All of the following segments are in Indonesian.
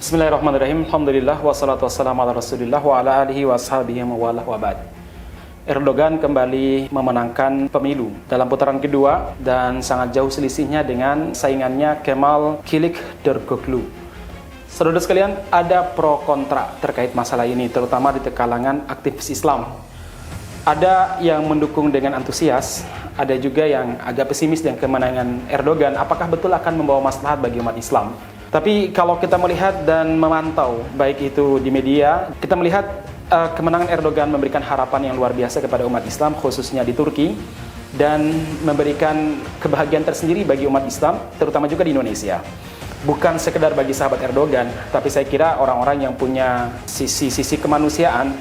Bismillahirrahmanirrahim. Alhamdulillah wassalatu wassalamu ala Rasulillah wa ala alihi wa ashabihi wa wa ba'd. Erdogan kembali memenangkan pemilu dalam putaran kedua dan sangat jauh selisihnya dengan saingannya Kemal Kılıçdaroğlu. Saudara sekalian, ada pro kontra terkait masalah ini, terutama di kalangan aktivis Islam. Ada yang mendukung dengan antusias, ada juga yang agak pesimis dengan kemenangan Erdogan. Apakah betul akan membawa maslahat bagi umat Islam? Tapi kalau kita melihat dan memantau, baik itu di media, kita melihat kemenangan Erdogan memberikan harapan yang luar biasa kepada umat Islam, khususnya di Turki, dan memberikan kebahagiaan tersendiri bagi umat Islam, terutama juga di Indonesia. Bukan sekedar bagi sahabat Erdogan, tapi saya kira orang-orang yang punya sisi kemanusiaan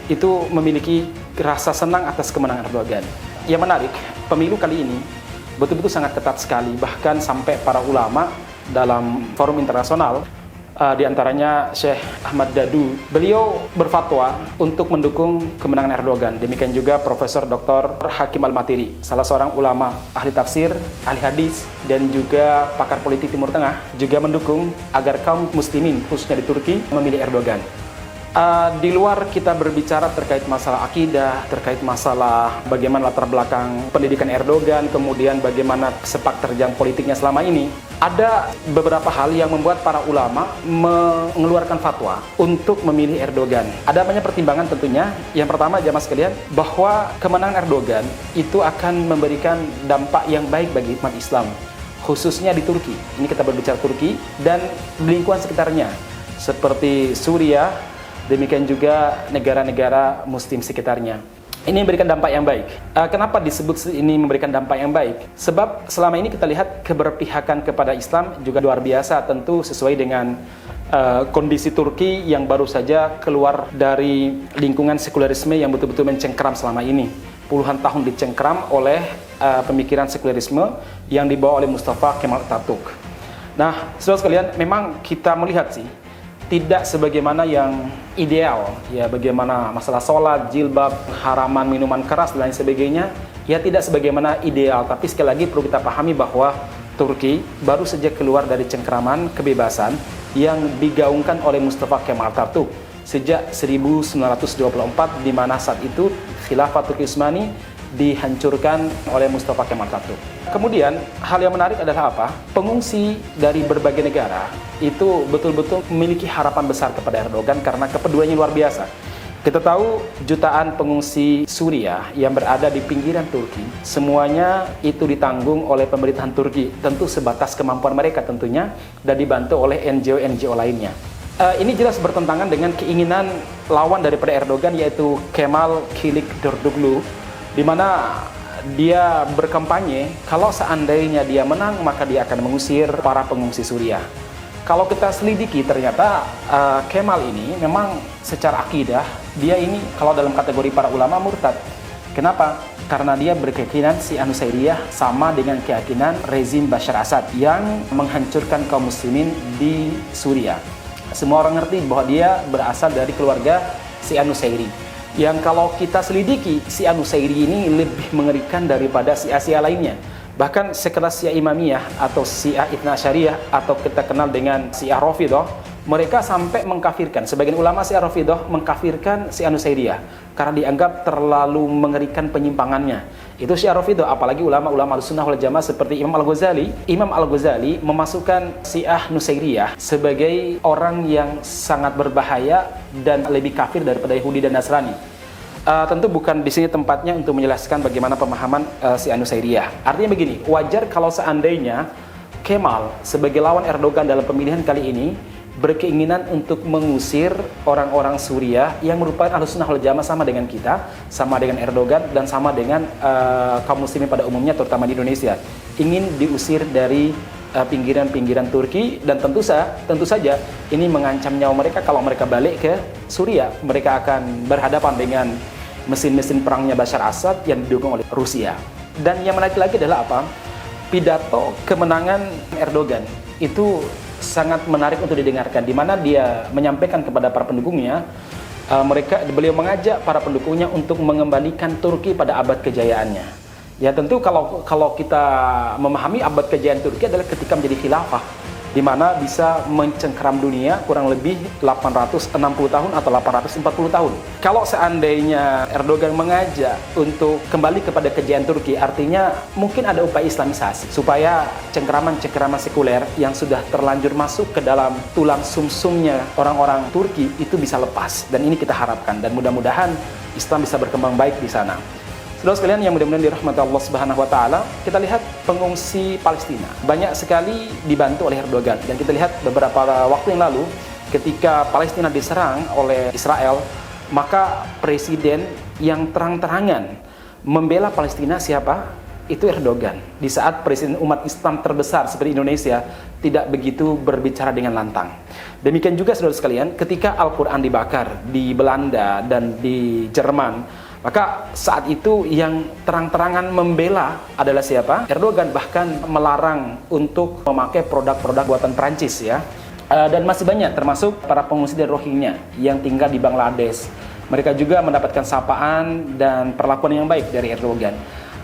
itu memiliki rasa senang atas kemenangan Erdogan. Yang menarik, pemilu kali ini betul-betul sangat ketat sekali, bahkan sampai para ulama dalam forum internasional, di antaranya Syekh Ahmad Dadu, beliau berfatwa untuk mendukung kemenangan Erdogan. Demikian juga Profesor Dr. Hakim Al-Matiri, salah seorang ulama ahli tafsir, ahli hadis, dan juga pakar politik Timur Tengah, juga mendukung agar kaum muslimin, khususnya di Turki, memilih Erdogan. Di luar kita berbicara terkait masalah akidah, terkait masalah bagaimana latar belakang pendidikan Erdogan, kemudian bagaimana sepak terjang politiknya selama ini, ada beberapa hal yang membuat para ulama mengeluarkan fatwa untuk memilih Erdogan. Ada banyak pertimbangan tentunya. Yang pertama, jamaah sekalian, bahwa kemenangan Erdogan itu akan memberikan dampak yang baik bagi umat Islam, khususnya di Turki. Ini kita berbicara Turki dan lingkungan sekitarnya, seperti Suriah, demikian juga negara-negara muslim sekitarnya. Ini memberikan dampak yang baik. Kenapa disebut ini memberikan dampak yang baik? Sebab selama ini kita lihat keberpihakan kepada Islam juga luar biasa, tentu sesuai dengan kondisi Turki yang baru saja keluar dari lingkungan sekularisme yang betul-betul mencengkeram selama ini. Puluhan tahun dicengkeram oleh pemikiran sekularisme yang dibawa oleh Mustafa Kemal Atatürk. Nah, saudara sekalian, memang kita melihat sih, tidak sebagaimana yang ideal, ya, bagaimana masalah sholat, jilbab, haraman minuman keras dan lain sebagainya, ya tidak sebagaimana ideal. Tapi sekali lagi perlu kita pahami bahwa Turki baru saja keluar dari cengkeraman kebebasan yang digaungkan oleh Mustafa Kemal Atatürk sejak 1924, di mana saat itu Khilafah Turki Utsmani dihancurkan oleh Mustafa Kemal Atatürk. Kemudian hal yang menarik adalah apa? Pengungsi dari berbagai negara itu betul-betul memiliki harapan besar kepada Erdogan karena kepeduliannya luar biasa. Kita tahu jutaan pengungsi Suriah yang berada di pinggiran Turki, semuanya itu ditanggung oleh pemerintahan Turki, tentu sebatas kemampuan mereka tentunya, dan dibantu oleh NGO-NGO lainnya. Ini jelas bertentangan dengan keinginan lawan daripada Erdogan, yaitu Kemal Kılıçdaroğlu, di mana dia berkampanye kalau seandainya dia menang maka dia akan mengusir para pengungsi Suriah. Kalau kita selidiki, ternyata Kemal ini memang secara akidah dia ini kalau dalam kategori para ulama murtad. Kenapa? Karena dia berkeyakinan Syiah Nusairiyah sama dengan keyakinan rezim Bashar Assad yang menghancurkan kaum muslimin di Suriah. Semua orang ngerti bahwa dia berasal dari keluarga Syiah Nusairi, yang kalau kita selidiki, Syiah Nusairi ini lebih mengerikan daripada Syiah lainnya. Bahkan sekelas Syiah Imamiyah atau Syiah Ithna Asyariyah atau kita kenal dengan Syiah Rafidhah, mereka sampai mengkafirkan, sebagian ulama Syiah Rafidhah mengkafirkan Syiah Nusairiyah karena dianggap terlalu mengerikan penyimpangannya. Itu Syiah Rafidhah, apalagi ulama-ulama Ahlussunnah wal Jamaah seperti Imam Al-Ghazali. Imam Al-Ghazali memasukkan Syiah Nusairiyah sebagai orang yang sangat berbahaya dan lebih kafir daripada Yahudi dan Nasrani. Tentu bukan di sini tempatnya untuk menjelaskan bagaimana pemahaman Syiah Nusairiyah. Artinya begini, wajar kalau seandainya Kemal sebagai lawan Erdogan dalam pemilihan kali ini berkeinginan untuk mengusir orang-orang Suriah yang merupakan Ahlussunnah wal Jamaah sama dengan kita, sama dengan Erdogan, dan sama dengan kaum muslimin pada umumnya, terutama di Indonesia. Ingin diusir dari pinggiran-pinggiran Turki, dan tentu saja ini mengancam nyawa mereka kalau mereka balik ke Suriah. Mereka akan berhadapan dengan mesin-mesin perangnya Bashar Assad yang didukung oleh Rusia. Dan yang menarik lagi adalah apa? Pidato kemenangan Erdogan itu sangat menarik untuk didengarkan, di mana dia menyampaikan kepada para pendukungnya, beliau mengajak para pendukungnya untuk mengembalikan Turki pada abad kejayaannya. Ya tentu kalau kita memahami abad kejayaan Turki adalah ketika menjadi khilafah di mana bisa mencengkeram dunia kurang lebih 860 tahun atau 840 tahun. Kalau seandainya Erdogan mengajak untuk kembali kepada kejayaan Turki, artinya mungkin ada upaya islamisasi supaya cengkeraman-cengkeraman sekuler yang sudah terlanjur masuk ke dalam tulang sumsumnya orang-orang Turki itu bisa lepas, dan ini kita harapkan, dan mudah-mudahan Islam bisa berkembang baik di sana. Saudara sekalian yang mudah-mudahan dirahmati Allah Subhanahu wa taala, kita lihat pengungsi Palestina banyak sekali dibantu oleh Erdogan, dan kita lihat beberapa waktu yang lalu ketika Palestina diserang oleh Israel, maka presiden yang terang-terangan membela Palestina siapa? Itu Erdogan. Di saat presiden umat Islam terbesar seperti Indonesia tidak begitu berbicara dengan lantang. Demikian juga saudara sekalian, ketika Al-Quran dibakar di Belanda dan di Jerman, maka saat itu yang terang-terangan membela adalah siapa? Erdogan, bahkan melarang untuk memakai produk-produk buatan Prancis ya. Dan masih banyak termasuk para pengungsi dari Rohingya yang tinggal di Bangladesh. Mereka juga mendapatkan sapaan dan perlakuan yang baik dari Erdogan.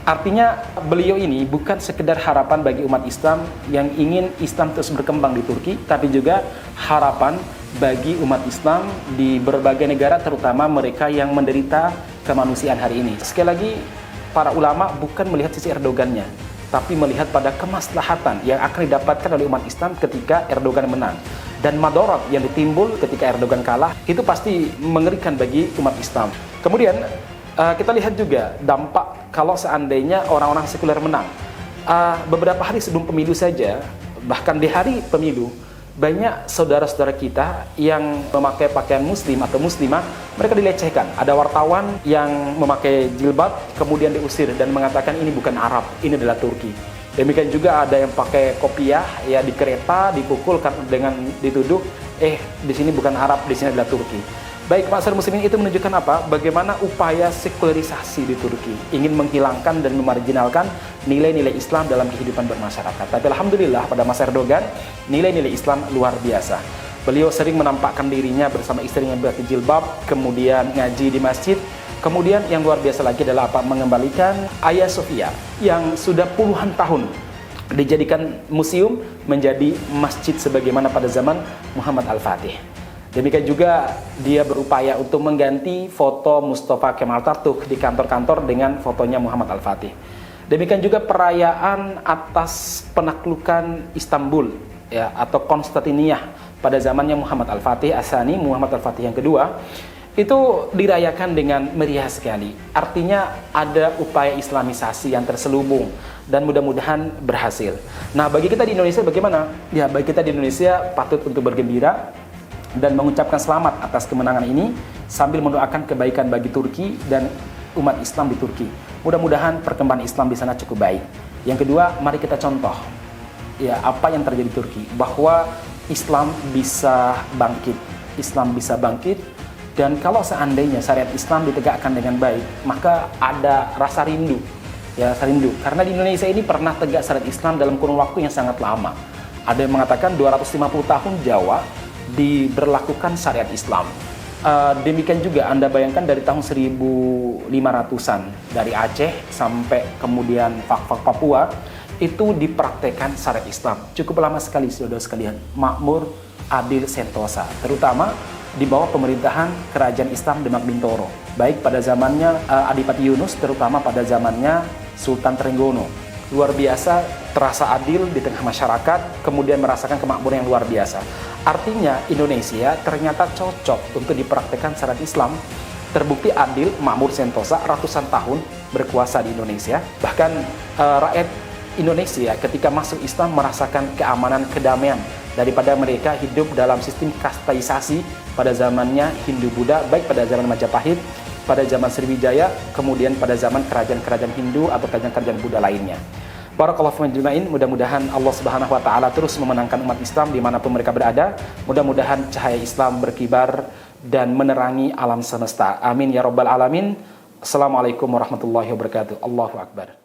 Artinya beliau ini bukan sekedar harapan bagi umat Islam yang ingin Islam terus berkembang di Turki, tapi juga harapan bagi umat Islam di berbagai negara, terutama mereka yang menderita kemanusiaan hari ini. Sekali lagi, para ulama bukan melihat sisi Erdogannya, tapi melihat pada kemaslahatan yang akan didapatkan oleh umat Islam ketika Erdogan menang. Dan madarat yang ditimbul ketika Erdogan kalah, itu pasti mengerikan bagi umat Islam. Kemudian, kita lihat juga dampak kalau seandainya orang-orang sekuler menang. Beberapa hari sebelum pemilu saja, bahkan di hari pemilu, banyak saudara-saudara kita yang memakai pakaian muslim atau muslimah, mereka dilecehkan. Ada wartawan yang memakai jilbab kemudian diusir dan mengatakan ini bukan Arab, ini adalah Turki. Demikian juga ada yang pakai kopiah ya di kereta, dipukul dengan dituduh di sini bukan Arab, di sini adalah Turki. Baik, masyarakat muslimin, itu menunjukkan apa? Bagaimana upaya sekularisasi di Turki ingin menghilangkan dan memarginalkan nilai-nilai Islam dalam kehidupan bermasyarakat. Tapi alhamdulillah pada masa Erdogan, nilai-nilai Islam luar biasa. Beliau sering menampakkan dirinya bersama istrinya berpakai jilbab, kemudian ngaji di masjid. Kemudian yang luar biasa lagi adalah apa? Mengembalikan Hagia Sophia yang sudah puluhan tahun dijadikan museum menjadi masjid sebagaimana pada zaman Muhammad Al-Fatih. Demikian juga dia berupaya untuk mengganti foto Mustafa Kemal Atatürk di kantor-kantor dengan fotonya Muhammad Al-Fatih. Demikian juga perayaan atas penaklukan Istanbul ya, atau Konstantiniyah pada zamannya Muhammad Al-Fatih As-Tsani, Muhammad Al-Fatih yang kedua, itu dirayakan dengan meriah sekali. Artinya ada upaya islamisasi yang terselubung dan mudah-mudahan berhasil. Nah, bagi kita di Indonesia bagaimana? Ya, bagi kita di Indonesia patut untuk bergembira dan mengucapkan selamat atas kemenangan ini sambil mendoakan kebaikan bagi Turki dan umat Islam di Turki. Mudah-mudahan perkembangan Islam di sana cukup baik. Yang kedua, mari kita contoh ya apa yang terjadi di Turki, bahwa Islam bisa bangkit. Islam bisa bangkit, dan kalau seandainya syariat Islam ditegakkan dengan baik, maka ada rasa rindu. Ya, rasa rindu. Karena di Indonesia ini pernah tegak syariat Islam dalam kurun waktu yang sangat lama. Ada yang mengatakan 250 tahun Jawa diberlakukan syariat Islam. Demikian juga Anda bayangkan dari tahun 1500-an dari Aceh sampai kemudian Fak-Fak Papua itu dipraktekkan syariat Islam. Cukup lama sekali saudara sekalian, makmur, adil, sentosa, terutama di bawah pemerintahan kerajaan Islam Demak Bintoro, baik pada zamannya Adipati Yunus, terutama pada zamannya Sultan Trenggono. Luar biasa, terasa adil di tengah masyarakat, kemudian merasakan kemakmuran yang luar biasa. Artinya Indonesia ternyata cocok untuk dipraktekkan syariat Islam. Terbukti adil, makmur, sentosa, ratusan tahun berkuasa di Indonesia. Bahkan rakyat Indonesia ketika masuk Islam merasakan keamanan, kedamaian daripada mereka hidup dalam sistem kastaisasi pada zamannya Hindu-Buddha, baik pada zaman Majapahit, pada zaman Sriwijaya, kemudian pada zaman kerajaan-kerajaan Hindu atau kerajaan-kerajaan Buddha lainnya. Barakallahu fiikum ajma'in. Mudah-mudahan Allah Subhanahu wa taala terus memenangkan umat Islam dimanapun mereka berada. Mudah-mudahan cahaya Islam berkibar dan menerangi alam semesta. Amin ya rabbal alamin. Assalamualaikum warahmatullahi wabarakatuh. Allahu akbar.